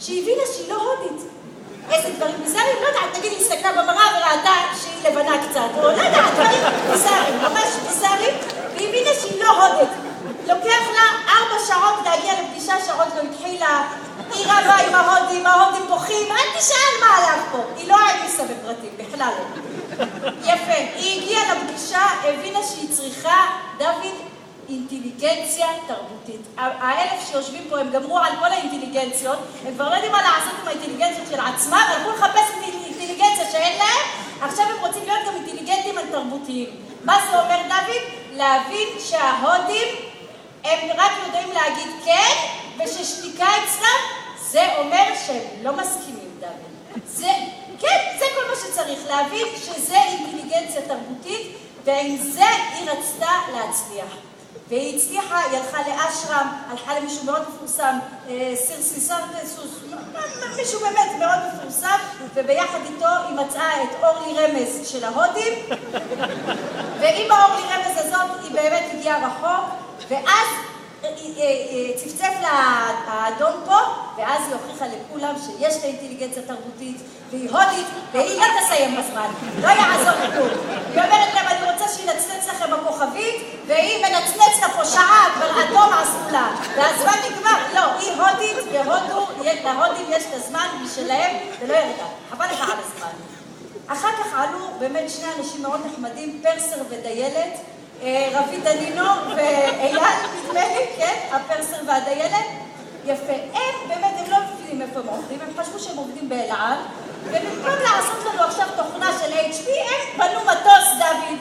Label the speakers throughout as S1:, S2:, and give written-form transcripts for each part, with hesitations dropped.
S1: שהבינה שהיא לא הודית. איזה דברים ביזאריים, לא יודעת, נגיד היא הסתכלה במראה וראתה שהיא לבנה קצת, או לא יודעת, דברים ביזאריים, ממש ביזאריים, והיא הבינה שהיא לא הודית. לוקח לה 4 שעות להגיע לפגישה שעוד לא התחילה, היא רבה עם ההודים בוכים, אל תשאל מה הלך פה. היא לא העמיסה בפרטים, בכלל לא. יפה, היא הגיעה לפגישה, הבינה שהיא צריכה, דוד, אינטליגנציה תרבותית. 1,000 שיושבים פה, הם גמרו על כל האינטליגנציות, הם כבר לא יודעים מה לעשות עם האינטליגנציות של עצמם, הלכו לחפש אינטליגנציה שאין להם, עכשיו הם רוצים להיות גם אינטליגנטים על תרבותיים. מה זה אומר, דוד? להבין שההודים הם רק יודעים להגיד כן, וששתיקה אצלם, זה אומר שהם לא מסכימים, דוד. כן, זה כל מה שצריך, להבין שזה אינטליגנציה תרבותית, ועם זה היא רצתה להצליח. והיא הצליחה, היא הלכה לאשרם, הלכה למישהו מאוד מפורסם, מישהו באמת מאוד מפורסם, וביחד איתו היא מצאה את אורלי רמז של ההודים, ועם האורלי רמז הזאת היא באמת הגיעה רחוק, ואז צפצף לאדון פה, ואז היא הוכיחה לכולם שיש לה אינטליגנציה תרבותית, והיא הודית, והיא לא תסיים בזמן, לא יעזור לכול. היא אומרת להם, אני רוצה שינצנץ לכם בכוכבית, והיא מנצנץ לה פה שעה, כבר אדום עשו לה, והזמן נגמר. לא, היא הודית, והודו, להודים יש את הזמן משלהם, ולא ירדה. חבל לך על הזמן. אחר כך עלו באמת 2 אנשים מאוד נחמדים, פרסר ודיילת, רבי דנינו ואייל, נדמה לי, כן, הפרסר והדיילת. יפה. הם באמת, הם לא מבינים איפה הם עובדים, הם חשבו שהם עובדים באלעד, ובמקום לעשות לנו עכשיו תוכנה של HP, הם בנו מטוס, דוד.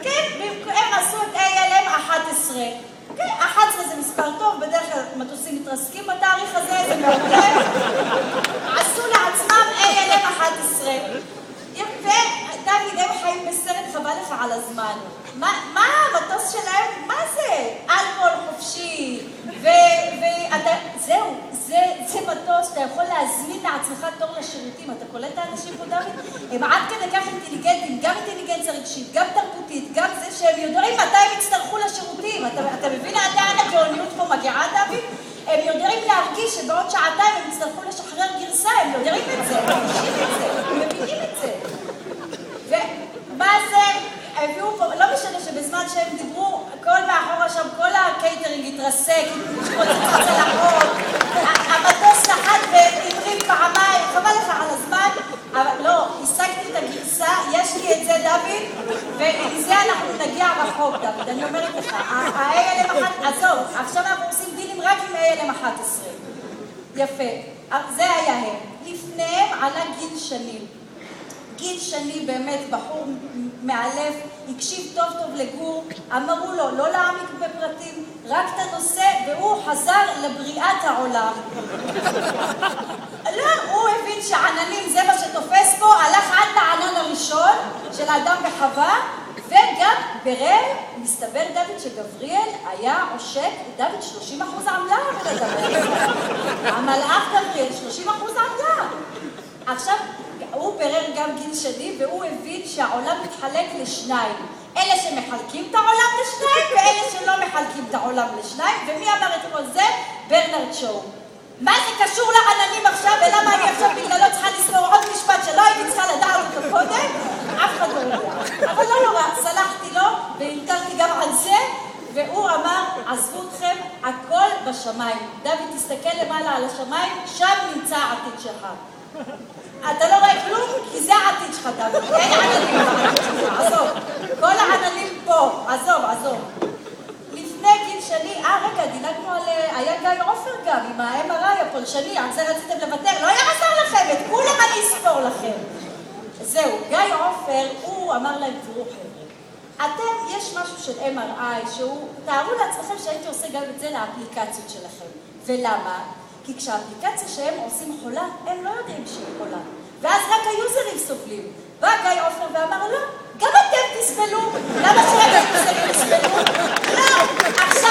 S1: כן, הם עשו את ALM 11. כן, 11 זה מספר טוב, בדרך כלל מטוסים מתרסקים בתאריך הזה, זה מעולה. עשו לעצמם ALM 11. יפה, דוד, הם חיים בסרט, חבל לך על הזמן. מה המטוס שלהם? מה זה? אלכוהול חופשי, זהו, זה מטוס, אתה יכול להזמין לעצמך תור לשירותים, אתה קולט את האנשים פה, דוד? הם עד כדי כך אינטליגנטים, גם אינטליגנציה רגשית, גם תרבותית, גם זה שהם יודעים מתי הם יצטרכו לשירותים, אתה מבין עדיין הגאוניות פה מגיעה, דוד? הם יודעים להרגיש שבעוד שעתיים הם יצטרכו לשחרר גרסה, הם יודעים את זה, הם מרגישים את זה, הם מבינים את זה. ומה זה? הביאו פה, לא משנה שבזמן שהם דיברו, כל מאחורה שם, כל הקייטרינג התרסק, התפוצצו צלחות, המטוס נחת והמריא פעמיים, חבל לך על הזמן, אבל לא, השגתי את הגרסה, יש לי את זה, דוד, ועם זה אנחנו נגיע רחוק, דוד, אני אומרת לך, ה-ALM 11, עזוב, עכשיו אנחנו עושים דילים רק עם ALM 11. יפה, זה היה הם. לפניהם עלה גיל שנים. גיל שני באמת בחור מאלף, הקשיב טוב טוב לגור, אמרו לו לא להעמיק בפרטים, רק את הנושא, והוא חזר לבריאת העולם. לא, הוא הבין שעננים זה מה שתופס פה, הלך עד לענן הראשון של האדם וחווה, וגם ברר, מסתבר דוד שגבריאל היה עושק, דוד 30% עמלה, המלאך גבריאל 30% עמלה. עכשיו, הוא ברר גם גיל שני, והוא הבין שהעולם מתחלק לשניים. אלה שמחלקים את העולם לשניים, ואלה שלא מחלקים את העולם לשניים. ומי אמר את כל זה? ברנרד שואו. מה זה קשור לעננים עכשיו, ולמה אני עכשיו בגללו צריכה לסגור עוד משפט שלא הייתי צריכה לדעת אותו קודם? אף אחד לא יודע. אבל לא נורא, סלחתי לו, והנתרתי גם על זה, והוא אמר, עזבו אתכם, הכל בשמיים. דוד, תסתכל למעלה על השמיים, שם נמצא העתיד שלך. אתה לא רואה כלום, כי זה העתיד שלך, דוד. אין עננים בעתיד שלך, עזוב. כל העננים פה, עזוב. לפני גיל שני, רגע, דילגנו על... היה גיא עופר גם, עם ה-MRI הפולשני, על זה רציתם לוותר, לא יעזור לכם, את כולם אני אספור לכם. זהו, גיא עופר, הוא אמר להם, תראו חבר'ה, יש משהו של MRI, שהוא, תארו לעצמכם שהייתי עושה גם את זה לאפליקציות שלכם. ולמה? כי כשהאפליקציה שהם עושים חולה, הם לא יודעים שהיא חולה. ואז רק היוזרים סובלים. בא גיא עופר ואמר, לא, גם אתם תסבלו. למה שהם תסבלו? לא, עכשיו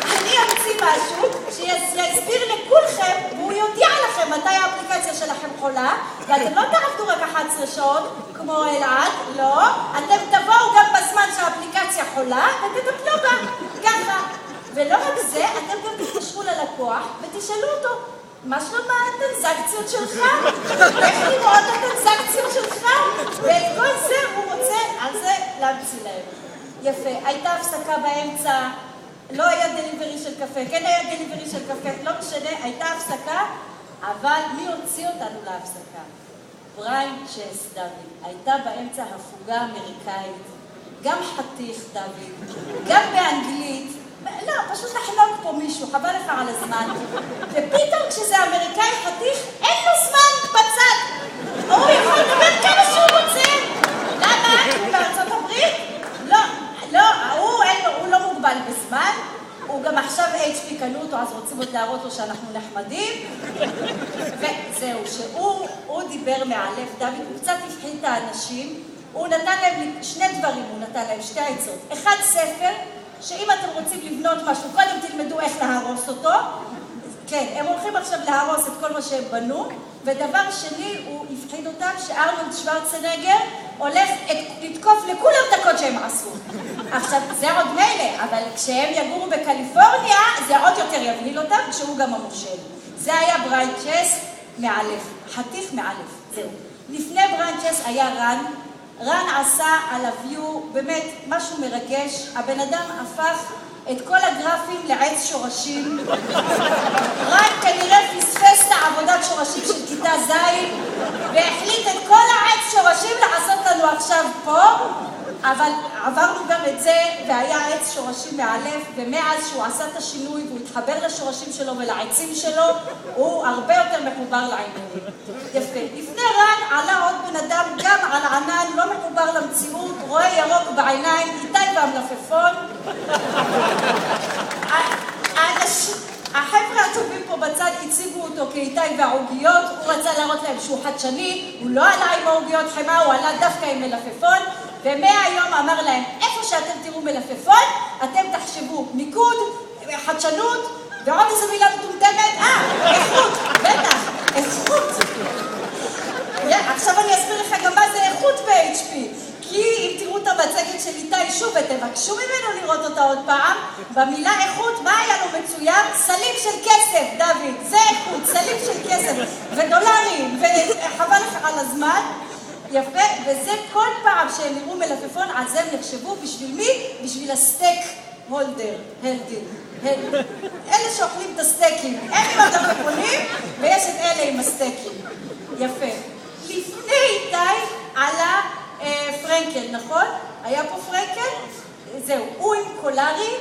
S1: אני אמציא משהו שיסביר לכולכם, והוא יודיע לכם מתי האפליקציה שלכם חולה, ואתם לא תעבדו רק 11 שעות, כמו אלעד, לא, אתם תבואו גם בזמן שהאפליקציה חולה, ותטפלו בה, ככה. ולא רק זה, אתם גם תתקשרו ללקוח. ללקוח ותשאלו אותו, מה שלמה הטרנזקציות שלך? איך לראות את הטרנזקציות שלך? ואת כל זה הוא רוצה על זה להמציא להם. יפה, הייתה הפסקה באמצע, לא היה דליברי של קפה, כן היה דליברי של קפה, לא משנה, הייתה הפסקה, אבל מי הוציא אותנו להפסקה? בריין צ'ס, דוד. הייתה באמצע הפוגה אמריקאית, גם חתיך, דוד, גם באנגלית, לא, פשוט לחנוק פה מישהו, חבל לך על הזמן. ופתאום כשזה אמריקאי חתיך, אין לו זמן בצד. הוא יכול לדבר כמה שהוא רוצה. למה? הוא בארצות הברית? לא, הוא לא מוגבל בזמן. הוא גם עכשיו HP קנו אותו, אז רוצים עוד להראות לו שאנחנו נחמדים. וזהו, שהוא דיבר מאלף, דוד, הוא קצת הפחיד את האנשים. הוא נתן להם שני דברים, הוא נתן להם שתי עצות. אחד, ספר, שאם אתם רוצים לבנות משהו, קודם תלמדו איך להרוס אותו. כן, הם הולכים עכשיו להרוס את כל מה שהם בנו. ודבר שני, הוא הפחיד אותם שארנולד שוורצנגר הולך לתקוף לכולם את הקוד שהם עשו. עכשיו, זה עוד מילא, אבל כשהם יגורו בקליפורניה, זה עוד יותר יבהיל אותם, כשהוא גם המושל. זה היה בריין צ'ס מאלף, חתיך מאלף, זהו. לפני בריין צ'ס היה רן. רן עשה על הוויו באמת משהו מרגש. הבן אדם הפך את כל הגרפים לעץ שורשים. רן כנראה פספס את העבודת שורשים של כיתה ז' והחליט את כל העץ שורשים לעשות לנו עכשיו פה. אבל עברנו גם את זה, והיה עץ שורשים מאלף, ומאז שהוא עשה את השינוי והוא התחבר לשורשים שלו ולעצים שלו, הוא הרבה יותר מחובר לעניינים. יפה. לפני רן עלה עוד בן אדם גם על ענן, לא מחובר למציאות, רואה ירוק בעיניים, איתי והמלפפון. החבר'ה הטובים פה בצד הציגו אותו כאיתי והעוגיות, הוא רצה להראות להם שהוא חדשני, הוא לא עלה עם העוגיות חמה, הוא עלה דווקא עם מלפפון, ומהיום אמר להם, איפה שאתם תראו מלפפון, אתם תחשבו ניקוד, חדשנות, ועוד איזו מילה מטומטמת, איכות, בטח, איכות. עכשיו אני אסביר לך גם מה זה איכות ב-HP. כי אם תראו את המצגת של איתי שוב ותבקשו ממנו לראות אותה עוד פעם, במילה איכות, מה היה לו מצוין? סלים של כסף, דוד, זה איכות, סלים של כסף, ודולרים, וחבל לך על הזמן. יפה, וזה כל פעם שהם יראו מלפפון, על זה הם נחשבו בשביל מי? בשביל הסטייק הולדר, אלה שאוכלים את הסטייקים, הם עם המלפפונים, ויש את אלה עם הסטייקים. יפה. לפני איתי עלה פרנקל, נכון? היה פה פרנקל? זהו, הוא עם קורלי,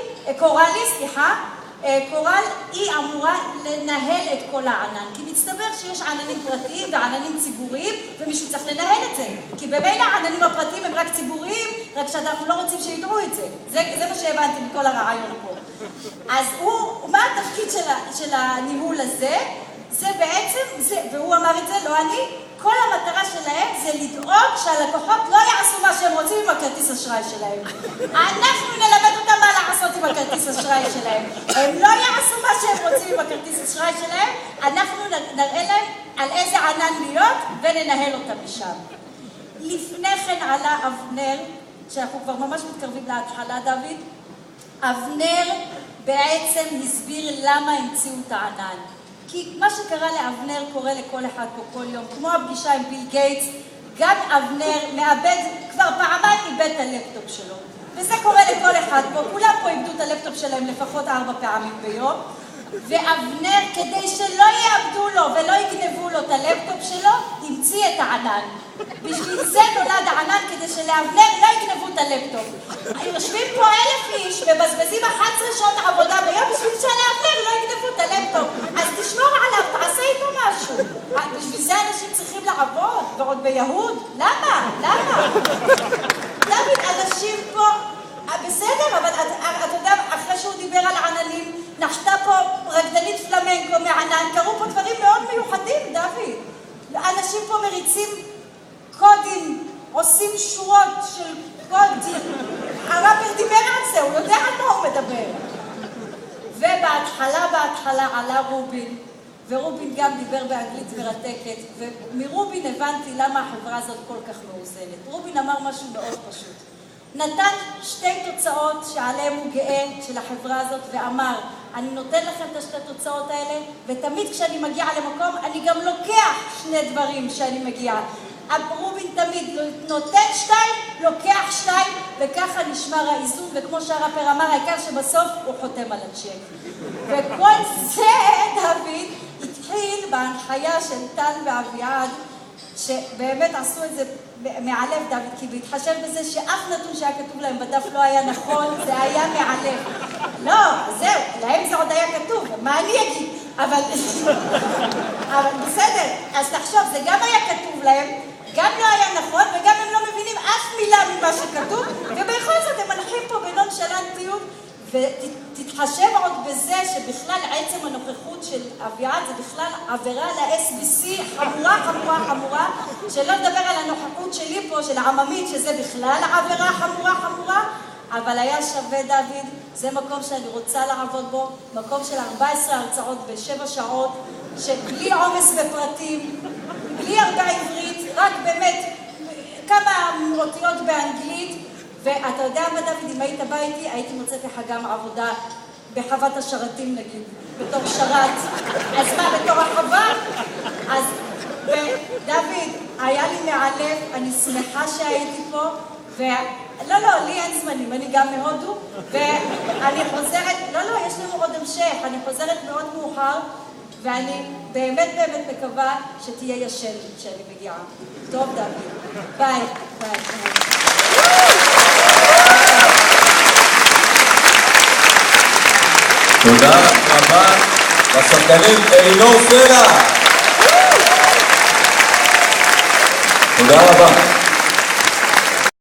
S1: קורל היא אמורה לנהל את כל הענן, כי מצטבר שיש עננים פרטיים ועננים ציבוריים, ומישהו צריך לנהל את זה. כי במילא העננים הפרטיים הם רק ציבוריים, רק שאנחנו לא רוצים שידעו את זה. זה מה שהבנתי מכל הרעיון פה. אז מה התפקיד של הניהול הזה? זה בעצם, והוא אמר את זה, לא אני, כל המטרה שלהם זה לדאוג שהלקוחות לא יעשו מה שהם רוצים עם הכרטיס אשראי שלהם. אנחנו נלמד אותם מה לעשות עם הכרטיס אשראי שלהם. הם לא יעשו מה שהם רוצים עם הכרטיס אשראי שלהם, אנחנו נראה להם על איזה ענן להיות וננהל אותם משם. לפני כן עלה אבנר, שאנחנו כבר ממש מתקרבים להתחלה, דוד. אבנר בעצם הסביר למה המציאו את הענן. כי מה שקרה לאבנר קורה לכל אחד פה כל יום, כמו הפגישה עם ביל גייטס, גם אבנר מאבד, כבר פעמיים איבד את הלפטופ שלו. וזה קורה לכל אחד פה, כולם פה איבדו את הלפטופ שלהם לפחות 4 פעמים ביום. ואבנר, כדי שלא יאבדו לו ולא יגנבו לו את הלפטופ שלו, המציא את הענן. בשביל זה נולד הענן, כדי שלאבנר לא יגנבו את הלפטופ. יושבים פה 1,000 איש ובזבזים 11 שעות עבודה ביום בשביל שלאבנר לא יגנבו את הלפטופ. אז תשמור עליו, תעשה איתו משהו. בשביל זה אנשים צריכים לעבוד, ועוד ביהוד. למה? דוד, אנשים פה... בסדר, אבל אתה יודע, אחרי שהוא דיבר על עננים, נחתה פה רקדנית פלמנקו מענן, קראו פה דברים מאוד מיוחדים, דוד. אנשים פה מריצים קודים, עושים שורות של קודים. הרבר דיבר על זה, הוא יודע על מה הוא מדבר. ובהתחלה עלה רובין, ורובין גם דיבר באנגלית מרתקת, ומרובין הבנתי למה החברה הזאת כל כך מאוזנת. רובין אמר משהו מאוד פשוט. נתן 2 תוצאות שעליהם הוא גאה של החברה הזאת ואמר, אני נותן לכם את השתי תוצאות האלה, ותמיד כשאני מגיעה למקום, אני גם לוקח שני דברים שאני מגיעה. רובין תמיד נותן 2, לוקח 2, וככה נשמר האיזון, וכמו שהרפר אמר, העיקר שבסוף הוא חותם על הצ'ק. וכל זה, דוד, התחיל בהנחיה של טל ואביעד, שבאמת עשו את זה מעלב, דוד, כי בהתחשב בזה שאף נתון שהיה כתוב להם בדף לא היה נכון, זה היה מעלב. לא, זהו, להם זה עוד היה כתוב, מה אני אגיד? אבל בסדר, אז תחשוב, זה גם היה כתוב להם, גם לא היה נכון, וגם הם לא מבינים אף מילה ממה שכתוב, ובכל זאת הם מנחים פה בנונשלנטיות, ותתחשב עוד בזה שבכלל עצם הנוכחות של אביעד זה בכלל עבירה ל-SBC חמורה, חמורה, חמורה, שלא לדבר על הנוכחות שלי פה, של העממית, שזה בכלל עבירה חמורה, חמורה, אבל היה שווה, דוד, זה מקום שאני רוצה לעבוד בו, מקום של 14 הרצאות ב7 שעות, שבלי עומס בפרטים, בלי הרבה עברית, רק באמת כמה אותיות באנגלית, ואתה יודע מה, דוד, אם היית בא איתי, הייתי מוצאת לך גם עבודה בחוות השרתים, נגיד, בתור שרת. אז מה, בתור החווה? אז, דוד, היה לי מעלב, אני שמחה שהייתי פה, לא, לי אין זמנים, אני גם מהודו, ואני חוזרת, לא, יש לנו עוד המשך, אני חוזרת מאוד מאוחר, ואני באמת באמת מקווה שתהיה ישן כשאני מגיעה. טוב, דוד. ביי.
S2: תודה רבה לשחקנים אלינור סלע. תודה רבה.